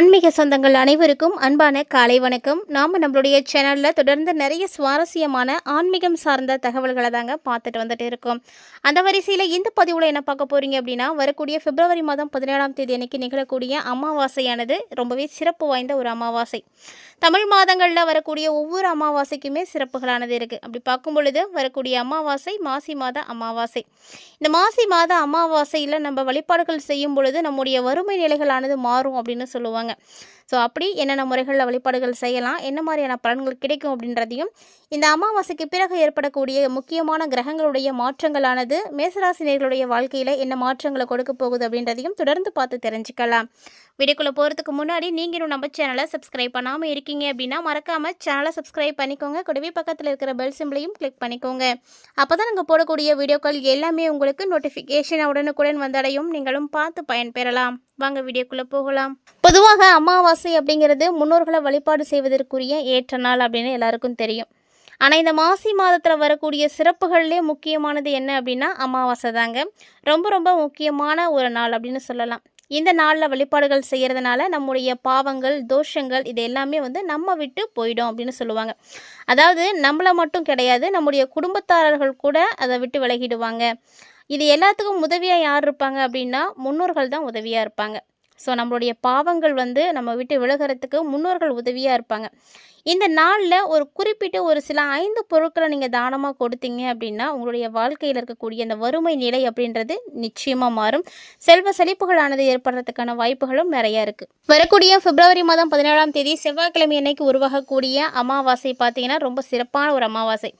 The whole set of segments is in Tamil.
ஆன்மீக சொந்தங்கள் அனைவருக்கும் அன்பான காலை வணக்கம். நாம் நம்மளுடைய சேனலில் தொடர்ந்து நிறைய சுவாரஸ்யமான ஆன்மீகம் சார்ந்த தகவல்களை தாங்க பார்த்துட்டு வந்துட்டு இருக்கோம். அந்த வரிசையில் இந்த பதிவில் என்ன பார்க்க போகிறீங்க அப்படின்னா, வரக்கூடிய பிப்ரவரி மாதம் 17ஆம் தேதி அன்னைக்கு நிகழக்கூடிய அமாவாசையானது ரொம்பவே சிறப்பு வாய்ந்த ஒரு அமாவாசை. தமிழ் மாதங்களில் வரக்கூடிய ஒவ்வொரு அமாவாசைக்குமே சிறப்புகளானது இருக்குது. அப்படி பார்க்கும் பொழுது வரக்கூடிய அமாவாசை மாசி மாத அமாவாசை. இந்த மாசி மாத அமாவாசையில் நம்ம வழிபாடுகள் செய்யும் பொழுது நம்முடைய வறுமை நிலைகளானது மாறும் அப்படின்னு சொல்லுவாங்க. ஸோ அப்படி என்னென்ன முறைகளில் வழிபாடுகள் செய்யலாம், என்ன மாதிரியான பலன்கள் கிடைக்கும் அப்படின்றதையும், இந்த அமாவாசைக்கு பிறகு ஏற்படக்கூடிய முக்கியமான கிரகங்களுடைய மாற்றங்களானது மேசராசினியர்களுடைய வாழ்க்கையில் என்ன மாற்றங்களை கொடுக்க போகுது அப்படின்றதையும் தொடர்ந்து பார்த்து தெரிஞ்சுக்கலாம். வீடியோக்குள்ளே போகிறதுக்கு முன்னாடி நீங்கள் இன்னும் நம்ம சேனலை சப்ஸ்கிரைப் பண்ணாமல் இருக்கீங்க அப்படின்னா மறக்காமல் சேனலை சப்ஸ்கிரைப் பண்ணிக்கோங்க. கூடவே பக்கத்தில் இருக்கிற பெல் சிம்பிளையும் கிளிக் பண்ணிக்கோங்க. அப்போ தான் நாங்கள் போடக்கூடிய வீடியோக்கள் எல்லாமே உங்களுக்கு நோட்டிஃபிகேஷன் உடனுக்குடன் வந்தடையும். நீங்களும் பார்த்து பயன்பெறலாம். வாங்க வீடியோக்குள்ளே போகலாம். பொதுவாக அமாவாசை அப்படிங்கிறது முன்னோர்களை வழிபாடு செய்வதற்குரிய ஏற்ற நாள் அப்படின்னு எல்லாருக்கும் தெரியும். ஆனால் இந்த மாசி மாதத்தில் வரக்கூடிய சிறப்புகள்லேயே முக்கியமானது என்ன அப்படின்னா அமாவாசை தாங்க. ரொம்ப ரொம்ப முக்கியமான ஒரு நாள் அப்படின்னு சொல்லலாம். இந்த நாளில் வழிபாடுகள் செய்கிறதுனால நம்முடைய பாவங்கள், தோஷங்கள் இது எல்லாமே நம்ம விட்டு போயிடும் அப்படின்னு சொல்லுவாங்க. அதாவது நம்மளை மட்டும் கிடையாது, நம்முடைய குடும்பத்தாரர்கள் கூட அதை விட்டு விலகிடுவாங்க. இது எல்லாத்துக்கும் உதவியாக யார் இருப்பாங்க அப்படின்னா முன்னோர்கள் தான் உதவியாக இருப்பாங்க. ஸோ நம்மளுடைய பாவங்கள் நம்ம விட்டு விலகிறதுக்கு முன்னோர்கள் உதவியாக இருப்பாங்க. இந்த நாளில் ஒரு குறிப்பிட்ட ஒரு சில 5 பொருட்களை நீங்கள் தானமாக கொடுத்தீங்க அப்படின்னா உங்களுடைய வாழ்க்கையில் இருக்கக்கூடிய அந்த வறுமை நிலை அப்படின்றது நிச்சயமாக மாறும். செல்வ செழிப்புகளானது ஏற்படுறதுக்கான வாய்ப்புகளும் நிறையா இருக்குது. வரக்கூடிய பிப்ரவரி மாதம் 17ஆம் தேதி செவ்வாய்க்கிழமை அன்னைக்கு உருவாகக்கூடிய அமாவாசை பார்த்தீங்கன்னா ரொம்ப சிறப்பான ஒரு அமாவாசை.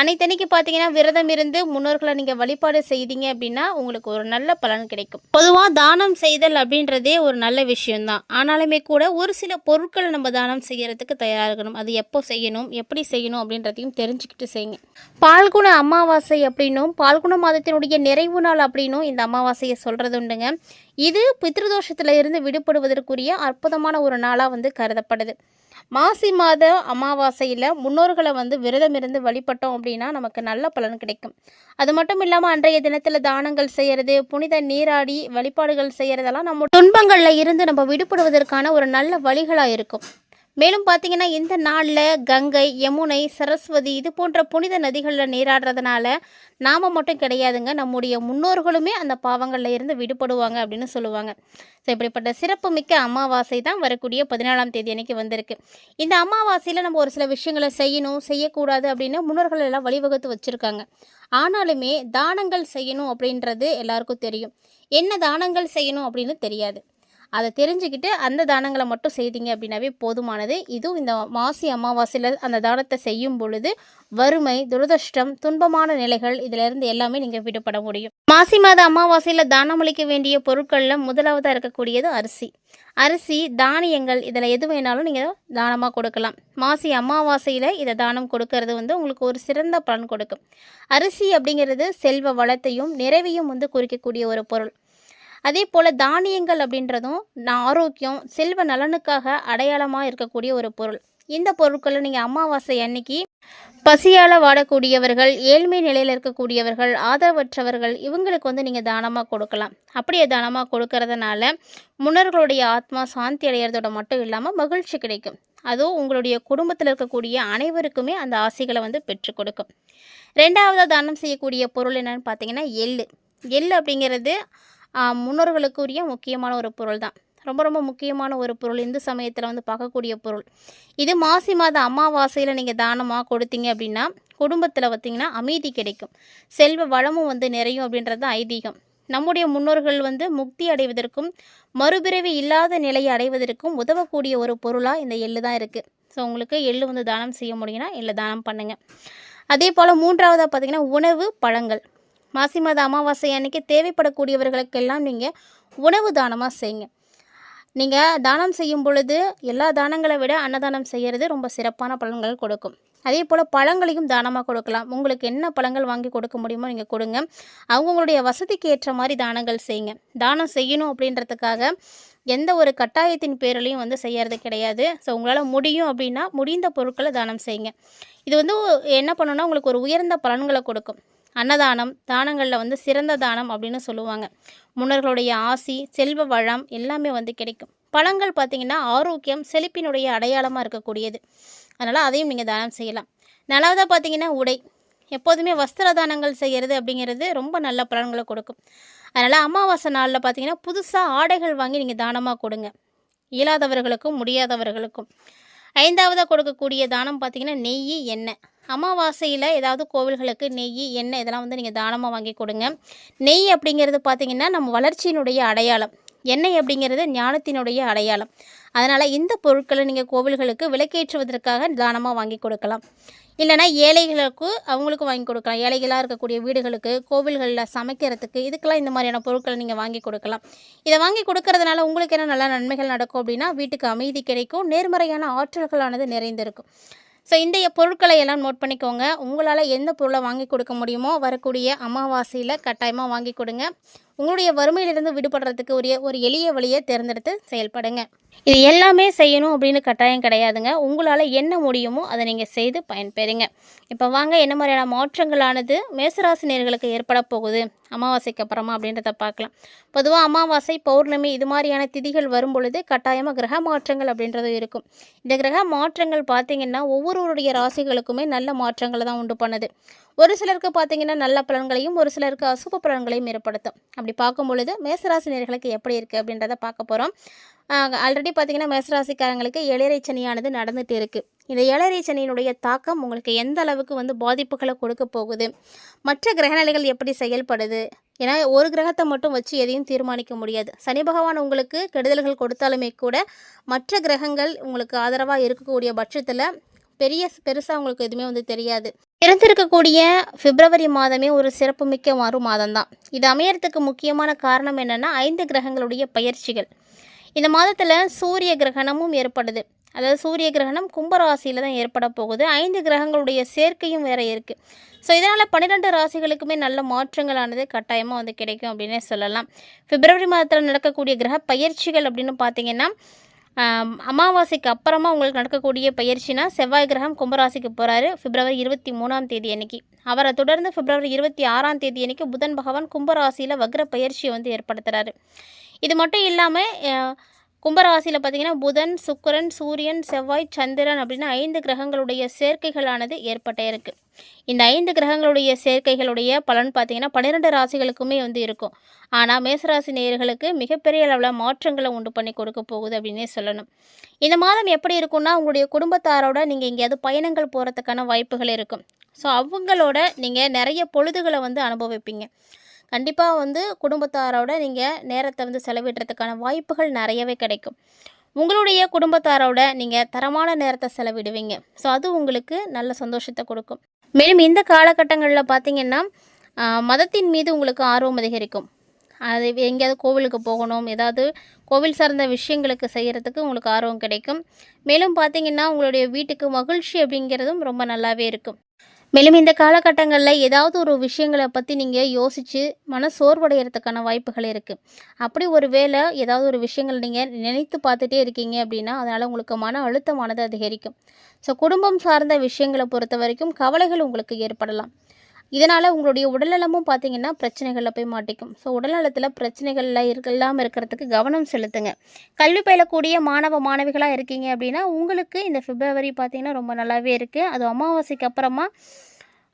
அன்னைக்கு பார்த்தீங்கன்னா விரதம் இருந்து முன்னோர்களை நீங்கள் வழிபாடு செய்தீங்க அப்படின்னா உங்களுக்கு ஒரு நல்ல பலன் கிடைக்கும். பொதுவாக தானம் செய்தல் அப்படின்றதே ஒரு நல்ல விஷயம்தான். ஆனாலுமே கூட ஒரு சில பொருட்களை நம்ம தானம் செய்கிறதுக்கு தயாராகணும். அது எப்போ செய்யணும், எப்படி செய்யணும் அப்படின்றதையும் தெரிஞ்சுக்கிட்டு செய்யுங்க. பால்குண அமாவாசை அப்படின்னும் பால்குண மாதத்தினுடைய நிறைவு நாள் அப்படின்னும் இந்த அமாவாசையை சொல்கிறது உண்டுங்க. இது பித்ருதோஷத்தில் இருந்து விடுபடுவதற்குரிய அற்புதமான ஒரு நாளாக கருதப்படுது. மாசி மாத அமாவாசையில் முன்னோர்களை விரதம் இருந்து வழிபட்டோம் அப்படின்னா நமக்கு நல்ல பலன் கிடைக்கும். அது மட்டும் இல்லாமல் அன்றைய தினத்தில் தானங்கள் செய்கிறது, புனித நீராடி வழிபாடுகள் செய்கிறதெல்லாம் நம்ம துன்பங்களில் இருந்து நம்ம விடுபடுவதற்கான ஒரு நல்ல வழிகளாக இருக்கும். மேலும் பார்த்தீங்கன்னா இந்த நாளில் கங்கை, யமுனை, சரஸ்வதி இது போன்ற புனித நதிகளில் நீராடுறதுனால நாம் மட்டும் கிடையாதுங்க, நம்முடைய முன்னோர்களுமே அந்த பாவங்களில் இருந்து விடுபடுவாங்க அப்படின்னு சொல்லுவாங்க. ஸோ இப்படிப்பட்ட சிறப்பு மிக்க அமாவாசை தான் வரக்கூடிய 17ஆம் தேதி அன்னைக்கு வந்திருக்கு. இந்த அமாவாசையில் நம்ம ஒரு சில விஷயங்களை செய்யணும், செய்யக்கூடாது அப்படின்னு முன்னோர்கள் எல்லாம் வழிவகுத்து வச்சுருக்காங்க. ஆனாலுமே தானங்கள் செய்யணும் அப்படின்றது எல்லாருக்கும் தெரியும். என்ன தானங்கள் செய்யணும் அப்படின்னு தெரியாது. அதை தெரிஞ்சுக்கிட்டு அந்த தானங்களை மட்டும் செய்தீங்க அப்படின்னாவே போதுமானது. இதுவும் இந்த மாசி அமாவாசையில் அந்த தானத்தை செய்யும் பொழுது வறுமை, துரதிர்ஷ்டம், துன்பமான நிலைகள் இதிலிருந்து எல்லாமே நீங்கள் விடுபட முடியும். மாசி மாத அமாவாசையில் தானம் அளிக்க வேண்டிய பொருட்களில் முதலாவதாக இருக்கக்கூடியது அரிசி. அரிசி, தானியங்கள் இதில் எது வேணாலும் நீங்கள் தானமாக கொடுக்கலாம். மாசி அமாவாசையில் இதை தானம் கொடுக்கறது உங்களுக்கு ஒரு சிறந்த பலன் கொடுக்கும். அரிசி அப்படிங்கிறது செல்வ வளத்தையும் நிறைவையும் குறிக்கக்கூடிய ஒரு பொருள். அதே போல் தானியங்கள் அப்படின்றதும் ஆரோக்கியம், செல்வ நலனுக்காக அடையாளமாக இருக்கக்கூடிய ஒரு பொருள். இந்த பொருட்களை நீங்கள் அமாவாசை அன்னைக்கு பசியால் வாடக்கூடியவர்கள், ஏழ்மை நிலையில் இருக்கக்கூடியவர்கள், ஆதரவற்றவர்கள் இவங்களுக்கு நீங்கள் தானமாக கொடுக்கலாம். அப்படியே தானமாக கொடுக்கறதுனால முன்னோர்களுடைய ஆத்மா சாந்தி அடைகிறதோட மட்டும் இல்லாமல் மகிழ்ச்சி கிடைக்கும். அதுவும் உங்களுடைய குடும்பத்தில் இருக்கக்கூடிய அனைவருக்குமே அந்த ஆசைகளை பெற்றுக் கொடுக்கும். 2வது தானம் செய்யக்கூடிய பொருள் என்னென்னு பார்த்தீங்கன்னா எள்ளு. எள்ளு அப்படிங்கிறது முன்னோர்களுக்குரிய முக்கியமான ஒரு பொருள் தான். ரொம்ப ரொம்ப முக்கியமான ஒரு பொருள். இந்து சமயத்தில் பார்க்கக்கூடிய பொருள். இது மாசி மாத அமாவாசையில் நீங்கள் தானமாக கொடுத்தீங்க அப்படின்னா குடும்பத்தில் பார்த்திங்கன்னா அமைதி கிடைக்கும், செல்வ வளமும் நிறையும் அப்படின்றது தான் ஐதீகம். நம்முடைய முன்னோர்கள் முக்தி அடைவதற்கும் மறுபிறவி இல்லாத நிலையை அடைவதற்கும் உதவக்கூடிய ஒரு பொருளாக இந்த எள்ளு தான் இருக்குது. ஸோ உங்களுக்கு எள்ளு தானம் செய்ய முடியும்னா எள்ளு தானம் பண்ணுங்கள். அதே போல் 3வதாக பார்த்திங்கன்னா உணவு, பழங்கள். மாசி மாத அமாவாசை அன்னைக்கு தேவைப்படக்கூடியவர்களுக்கெல்லாம் நீங்கள் உணவு தானமாக செய்யுங்க. நீங்கள் தானம் செய்யும் பொழுது எல்லா தானங்களை விட அன்னதானம் செய்கிறது ரொம்ப சிறப்பான பலன்கள் கொடுக்கும். அதே போல் பழங்களையும் தானமாக கொடுக்கலாம். உங்களுக்கு என்ன பழங்கள் வாங்கி கொடுக்க முடியுமோ நீங்கள் கொடுங்க. அவங்களுடைய வசதிக்கு ஏற்ற மாதிரி தானங்கள் செய்யுங்க. தானம் செய்யணும் அப்படின்றதுக்காக எந்த ஒரு கட்டாயத்தின் பேரிலையும் செய்யறது கிடையாது. ஸோ உங்களால் முடியும் அப்படின்னா முடிந்த பொருட்களை தானம் செய்யுங்க. இது என்ன பண்ணணும்னா உங்களுக்கு ஒரு உயர்ந்த பலன்களை கொடுக்கும். அன்னதானம் தானங்களில் சிறந்த தானம் அப்படின்னு சொல்லுவாங்க. முன்னோர்களுடைய ஆசி, செல்வ வளம் எல்லாமே கிடைக்கும். பழங்கள் பார்த்திங்கன்னா ஆரோக்கியம், செழிப்பினுடைய அடையாளமாக இருக்கக்கூடியது. அதனால் அதையும் நீங்கள் தானம் செய்யலாம். 4வதாக பார்த்திங்கன்னா உடை. எப்போதுமே வஸ்திர தானங்கள் செய்கிறது அப்படிங்கிறது ரொம்ப நல்ல பலன்களை கொடுக்கும். அதனால் அமாவாசை நாளில் பார்த்திங்கன்னா புதுசாக ஆடைகள் வாங்கி நீங்கள் தானமாக கொடுங்க, இயலாதவர்களுக்கும் முடியாதவர்களுக்கும். 5வதாக கொடுக்கக்கூடிய தானம் பார்த்திங்கன்னா நெய், எண்ணெய். அமாவாசையில் ஏதாவது கோவில்களுக்கு நெய், எண்ணெய் இதெல்லாம் வந்து நீங்கள் தானமாக வாங்கி கொடுங்க. நெய் அப்படிங்கிறது பார்த்திங்கன்னா நம்ம வளர்ச்சியினுடைய அடையாளம், எண்ணெய் அப்படிங்கிறது ஞானத்தினுடைய அடையாளம். அதனால் இந்த பொருட்களை நீங்கள் கோவில்களுக்கு விளக்கேற்றுவதற்காக தானமாக வாங்கி கொடுக்கலாம். இல்லைனா ஏழைகளுக்கு அவங்களுக்கும் வாங்கி கொடுக்கலாம். ஏழைகளாக இருக்கக்கூடிய வீடுகளுக்கு, கோவில்களில் சமைக்கிறதுக்கு, இதுக்கெல்லாம் இந்த மாதிரியான பொருட்களை நீங்கள் வாங்கி கொடுக்கலாம். இதை வாங்கி கொடுக்கறதுனால உங்களுக்கு என்ன நல்ல நன்மைகள் நடக்கும் அப்படின்னா, வீட்டுக்கு அமைதி கிடைக்கும், நேர்மறையான ஆற்றல்களானது நிறைந்திருக்கும். ஸோ இந்த பொருட்களை எல்லாம் நோட் பண்ணிக்கோங்க. உங்களால் எந்த பொருளை வாங்கி கொடுக்க முடியுமோ வரக்கூடிய அமாவாசையில் கட்டாயமாக வாங்கி கொடுங்க. உங்களுடைய வறுமையிலிருந்து விடுபடுறதுக்கு ஒரு எளிய வழியை தேர்ந்தெடுத்து செயல்படுங்க. இது எல்லாமே செய்யணும் அப்படின்னு கட்டாயம் கிடையாதுங்க. உங்களால் என்ன முடியுமோ அதை நீங்கள் செய்து பயன்பெறுங்க. இப்போ வாங்க என்ன மாதிரியான மாற்றங்களானது மேசராசி நேயர்களுக்கு ஏற்பட போகுது அமாவாசைக்கு அப்புறமா அப்படின்றத பார்க்கலாம். பொதுவாக அமாவாசை, பௌர்ணமி இது மாதிரியான திதிகள் வரும் பொழுது கட்டாயமாக கிரக மாற்றங்கள் அப்படின்றது இருக்கும். இந்த கிரக மாற்றங்கள் பார்த்திங்கன்னா ஒவ்வொருவருடைய ராசிகளுக்குமே நல்ல மாற்றங்களை தான் உண்டு பண்ணுது. ஒரு சிலருக்கு பார்த்திங்கன்னா நல்ல பலன்களையும், ஒரு சிலருக்கு அசுப பலன்களையும் ஏற்படுத்தும். அப்படி பார்க்கும் பொழுது மேசராசி நேயர்களுக்கு எப்படி இருக்குது அப்படின்றத பார்க்க போகிறோம். ஆல்ரெடி பார்த்திங்கன்னா மேசராசிக்காரங்களுக்கு ஏழரை சனியானது நடந்துகிட்டு இருக்குது. இந்த ஏழரை சனியினுடைய தாக்கம் உங்களுக்கு எந்த அளவுக்கு வந்து பாதிப்புகளை கொடுக்க போகுது, மற்ற கிரகநிலைகள் எப்படி செயல்படுது, ஏன்னா ஒரு கிரகத்தை மட்டும் வச்சு எதையும் தீர்மானிக்க முடியாது. சனி பகவான் உங்களுக்கு கெடுதல்கள் கொடுத்தாலுமே கூட மற்ற கிரகங்கள் உங்களுக்கு ஆதரவாக இருக்கக்கூடிய பட்சத்தில் பெருசாக உங்களுக்கு எதுவுமே வந்து தெரியாது. பிறந்திருக்கக்கூடிய பிப்ரவரி மாதமே ஒரு சிறப்புமிக்க மாதம் தான். இது அமையறதுக்கு முக்கியமான காரணம் என்னென்னா 5 கிரகங்களுடைய பயிற்சிகள். இந்த மாதத்தில் சூரிய கிரகணமும் ஏற்படுது. அதாவது சூரிய கிரகணம் கும்பராசியில் தான் ஏற்பட போகுது. 5 கிரகங்களுடைய சேர்க்கையும் வேறு இருக்குது. ஸோ இதனால் 12 ராசிகளுக்குமே நல்ல மாற்றங்களானது கட்டாயமாக வந்து கிடைக்கும் அப்படின்னே சொல்லலாம். பிப்ரவரி மாதத்தில் நடக்கக்கூடிய கிரக பயிற்சிகள் அப்படின்னு பார்த்திங்கன்னா, அமாவாசைக்கு அப்புறமா உங்களுக்கு நடக்கக்கூடிய பயிற்சினா செவ்வாய் கிரகம் கும்பராசிக்கு போகிறாரு பிப்ரவரி 23ஆம் தேதி அன்னைக்கு. அவரை தொடர்ந்து பிப்ரவரி 26ஆம் தேதி அன்னைக்கு புதன் பகவான் கும்பராசியில் வக்ர பயிற்சியை வந்து ஏற்படுத்துகிறாரு. இது மட்டும் இல்லாமல் கும்பராசியில் பார்த்திங்கன்னா புதன், சுக்கிரன், சூரியன், செவ்வாய், சந்திரன் அப்படின்னு 5 கிரகங்களுடைய சேர்க்கைகளானது ஏற்பட்டே இருக்குது. இந்த 5 கிரகங்களுடைய சேர்க்கைகளுடைய பலன் பார்த்திங்கன்னா 12 ராசிகளுக்குமே வந்து இருக்கும். ஆனால் மேசராசி நேயர்களுக்கு மிகப்பெரிய அளவில் மாற்றங்களை உண்டு பண்ணி கொடுக்க போகுது அப்படின்னே சொல்லணும். இந்த மாதம் எப்படி இருக்குன்னா, உங்களுடைய குடும்பத்தாரோட நீங்கள் எங்கேயாவது பயணங்கள் போகிறதுக்கான வாய்ப்புகள் இருக்கும். ஸோ அவங்களோட நீங்கள் நிறைய பொழுதுகளை வந்து அனுபவிப்பீங்க. கண்டிப்பாக வந்து குடும்பத்தாரோட நீங்கள் நேரத்தை வந்து செலவிடுறதுக்கான வாய்ப்புகள் நிறையவே கிடைக்கும். உங்களுடைய குடும்பத்தாரோட நீங்கள் தரமான நேரத்தை செலவிடுவீங்க. ஸோ அது உங்களுக்கு நல்ல சந்தோஷத்தை கொடுக்கும். மேலும் இந்த காலகட்டங்களில் பார்த்திங்கன்னா மதத்தின் மீது உங்களுக்கு ஆர்வம் அதிகரிக்கும். அது எங்கேயாவது கோவிலுக்கு போகணும், ஏதாவது கோவில் சார்ந்த விஷயங்களுக்கு செய்கிறதுக்கு உங்களுக்கு ஆர்வம் கிடைக்கும். மேலும் பார்த்திங்கன்னா உங்களுடைய வீட்டுக்கு மகிழ்ச்சி அப்படிங்கிறதும் ரொம்ப நல்லாவே இருக்கும். மேலும் இந்த காலகட்டங்களில் ஏதாவது ஒரு விஷயங்களை பற்றி நீங்கள் யோசித்து மன சோர்வடைகிறதுக்கான வாய்ப்புகள் இருக்குது. அப்படி ஒரு வேளை ஏதாவது ஒரு விஷயங்கள் நீங்கள் நினைத்து பார்த்துட்டே இருக்கீங்க அப்படின்னா அதனால் உங்களுக்கு மன அழுத்தமானது அதிகரிக்கும். ஸோ குடும்பம் சார்ந்த விஷயங்களை பொறுத்த வரைக்கும் கவலைகள் உங்களுக்கு ஏற்படலாம். இதனால் உங்களுடைய உடல்நலமும் பார்த்திங்கன்னா பிரச்சனைகளில் போய் மாட்டிக்கும். ஸோ உடல்நலத்தில் பிரச்சனைகளில் இல்லாமல் இருக்கிறதுக்கு கவனம் செலுத்துங்க. கல்வி பயிலக்கூடிய மாணவிகளாக இருக்கீங்க அப்படின்னா உங்களுக்கு இந்த பிப்ரவரி பார்த்திங்கன்னா ரொம்ப நல்லாவே இருக்குது. அது அமாவாசைக்கு அப்புறமா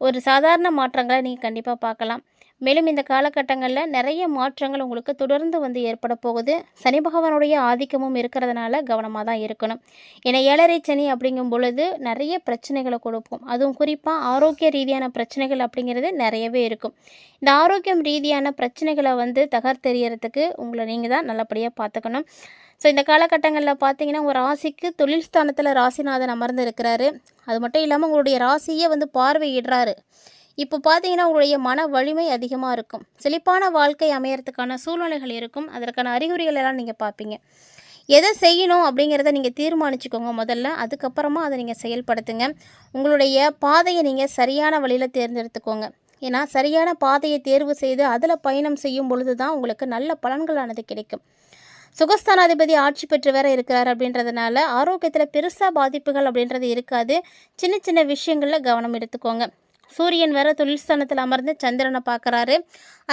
ஒரு சாதாரண மாற்றங்களை நீங்கள் கண்டிப்பாக பார்க்கலாம். மேலும் இந்த காலகட்டங்களில் நிறைய மாற்றங்கள் உங்களுக்கு தொடர்ந்து வந்து ஏற்பட போகுது. சனி பகவானுடைய ஆதிக்கமும் இருக்கிறதுனால கவனமாக தான் இருக்கணும். ஏன்னா ஏழரை சனி அப்படிங்கும் பொழுது நிறைய பிரச்சனைகளை கொடுப்போம். அதுவும் குறிப்பாக ஆரோக்கிய ரீதியான பிரச்சனைகள் அப்படிங்கிறது நிறையவே இருக்கும். இந்த ஆரோக்கியம் ரீதியான பிரச்சனைகளை வந்து தகர்த்தெறியறதுக்கு உங்களை நீங்கள் தான் நல்லபடியாக பார்த்துக்கணும். ஸோ இந்த காலகட்டங்களில் பார்த்தீங்கன்னா உங்கள் ராசிக்கு தொழில் ஸ்தானத்தில் ராசிநாதன் அமர்ந்து இருக்கிறாரு. அது மட்டும் இல்லாமல் உங்களுடைய ராசியை வந்து பார்வையிடுறாரு. இப்போ பார்த்தீங்கன்னா உங்களுடைய மன வலிமை அதிகமாக இருக்கும். செழிப்பான வாழ்க்கை அமையறதுக்கான சூழ்நிலைகள் இருக்கும். அதற்கான அறிகுறிகள் எல்லாம் நீங்கள் பார்ப்பீங்க. எதை செய்யணும் அப்படிங்கிறத நீங்கள் தீர்மானிச்சுக்கோங்க முதல்ல. அதுக்கப்புறமா அதை நீங்கள் செயல்படுத்துங்க. உங்களுடைய பாதையை நீங்கள் சரியான வழியில் தேர்ந்தெடுத்துக்கோங்க. ஏன்னா சரியான பாதையை தேர்வு செய்து அதில் பயணம் செய்யும் பொழுது தான் உங்களுக்கு நல்ல பலன்களானது கிடைக்கும். சுகஸ்தானாதிபதி ஆட்சி பெற்று வேற இருக்கிறார் அப்படின்றதுனால ஆரோக்கியத்தில் பெருசாக பாதிப்புகள் அப்படின்றது இருக்காது. சின்ன சின்ன விஷயங்களில் கவனம் எடுத்துக்கோங்க. சூரியன் வேற தொழில்ஸ்தானத்தில் அமர்ந்து சந்திரனை பார்க்குறாரு.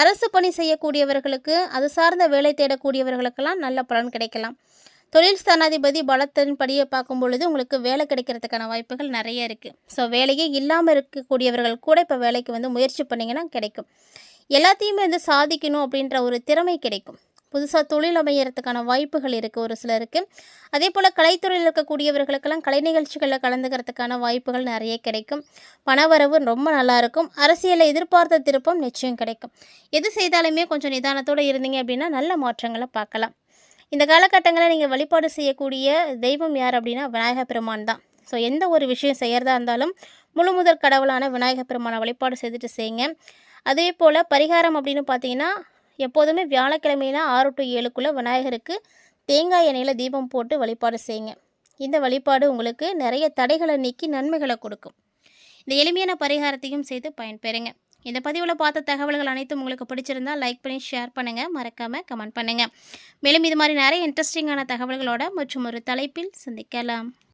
அரசு பணி செய்யக்கூடியவர்களுக்கு, அது சார்ந்த வேலை தேடக்கூடியவர்களுக்கெல்லாம் நல்ல பலன் கிடைக்கலாம். தொழில் ஸ்தானாதிபதி பலத்தின்படியே பார்க்கும் பொழுது உங்களுக்கு வேலை கிடைக்கிறதுக்கான வாய்ப்புகள் நிறைய இருக்குது. ஸோ வேலையே இல்லாமல் இருக்கக்கூடியவர்கள் கூட இப்போ வேலைக்கு வந்து முயற்சி பண்ணிங்கன்னா கிடைக்கும். எல்லாத்தையுமே வந்து சாதிக்கணும் அப்படின்ற ஒரு திறமை கிடைக்கும். புதுசாக தொழில் அமையறதுக்கான வாய்ப்புகள் இருக்குது ஒரு சிலருக்கு. அதே போல் கலைத்துறையில் இருக்கக்கூடியவர்களுக்கெல்லாம் கலை நிகழ்ச்சிகளில் கலந்துக்கிறதுக்கான வாய்ப்புகள் நிறைய கிடைக்கும். பணவரவு ரொம்ப நல்லாயிருக்கும். அரசியலில் எதிர்பார்த்த திருப்பம் நிச்சயம் கிடைக்கும். எது செய்தாலுமே கொஞ்சம் நிதானத்தோடு இருந்தீங்க அப்படின்னா நல்ல மாற்றங்களை பார்க்கலாம். இந்த காலகட்டங்களில் நீங்கள் வழிபாடு செய்யக்கூடிய தெய்வம் யார் அப்படின்னா விநாயகர் பெருமான் தான். ஸோ எந்த ஒரு விஷயம் செய்கிறதா இருந்தாலும் முழு முதற் கடவுளான விநாயகர் பெருமானை வழிபாடு செய்துட்டு செய்யுங்க. அதே போல் பரிகாரம் அப்படின்னு பார்த்தீங்கன்னா எப்போதுமே வியாழக்கிழமையில 6 to 7க்குள்ளே விநாயகருக்கு தேங்காய் எண்ணெயில் தீபம் போட்டு வழிபாடு செய்யுங்க. இந்த வழிபாடு உங்களுக்கு நிறைய தடைகளை நீக்கி நன்மைகளை கொடுக்கும். இந்த எளிமையான பரிகாரத்தையும் செய்து பயன்பெறுங்க. இந்த பதிவில் பார்த்த தகவல்கள் அனைத்தும் உங்களுக்கு பிடிச்சிருந்தால் லைக் பண்ணி ஷேர் பண்ணுங்கள். மறக்காமல் கமெண்ட் பண்ணுங்கள். மேலும் இது மாதிரி நிறைய இன்ட்ரெஸ்டிங்கான தகவல்களோட மற்றும் ஒரு தலைப்பில் சந்திக்கலாம்.